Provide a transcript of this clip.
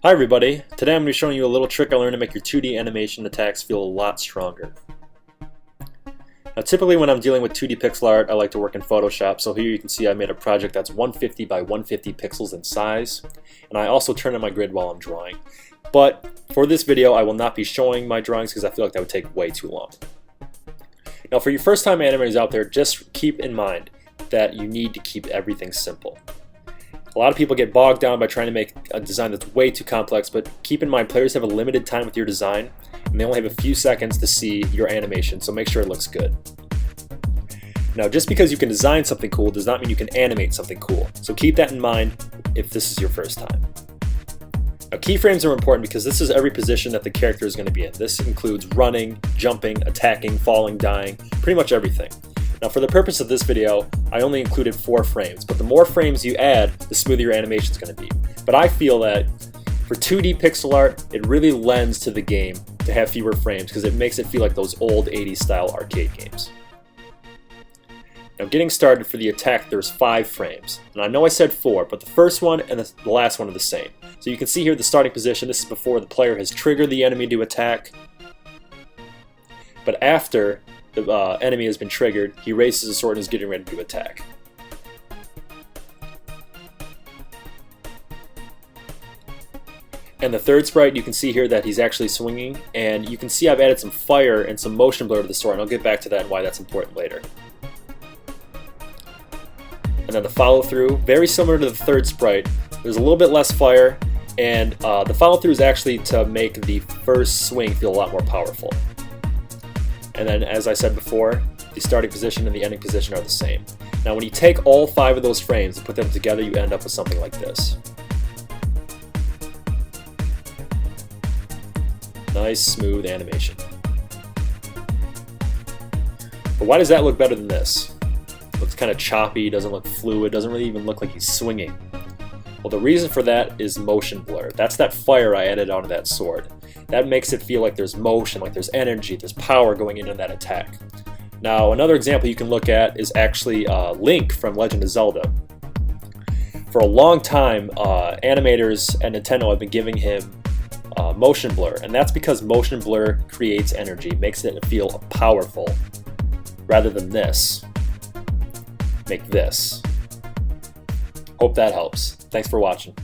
Hi everybody, today I'm going to be showing you a little trick I learned to make your 2D animation attacks feel a lot stronger. Now typically when I'm dealing with 2D pixel art I like to work in Photoshop, so here you can see I made a project that's 150 by 150 pixels in size, and I also turn on my grid while I'm drawing. But for this video I will not be showing my drawings because I feel like that would take way too long. Now for your first time animators out there, just keep in mind that you need to keep everything simple. A lot of people get bogged down by trying to make a design that's way too complex, but keep in mind players have a limited time with your design and they only have a few seconds to see your animation, so make sure it looks good. Now just because you can design something cool does not mean you can animate something cool, so keep that in mind if this is your first time. Now keyframes are important because this is every position that the character is going to be in. This includes running, jumping, attacking, falling, dying, pretty much everything. Now for the purpose of this video, I only included 4 frames, but the more frames you add, the smoother your animation is going to be. But I feel that for 2D pixel art, it really lends to the game to have fewer frames because it makes it feel like those old 80s style arcade games. Now getting started for the attack, there's 5 frames. And I know I said 4, but the first one and the last one are the same. So you can see here the starting position, this is before the player has triggered the enemy to attack. But after the enemy has been triggered, he raises his sword and is getting ready to attack. And the third sprite, you can see here that he's actually swinging, and you can see I've added some fire and some motion blur to the sword, and I'll get back to that and why that's important later. And then the follow through, very similar to the third sprite, there's a little bit less fire, and the follow through is actually to make the first swing feel a lot more powerful. And then, as I said before, the starting position and the ending position are the same. Now when you take all 5 of those frames and put them together, you end up with something like this. Nice, smooth animation. But why does that look better than this? It looks kind of choppy, doesn't look fluid, doesn't really even look like he's swinging. Well, the reason for that is motion blur. That's that fire I added onto that sword. That makes it feel like there's motion, like there's energy, there's power going into that attack. Now, another example you can look at is actually Link from Legend of Zelda. For a long time, animators at Nintendo have been giving him motion blur, and that's because motion blur creates energy, makes it feel powerful, rather than this. Make this. Hope that helps. Thanks for watching.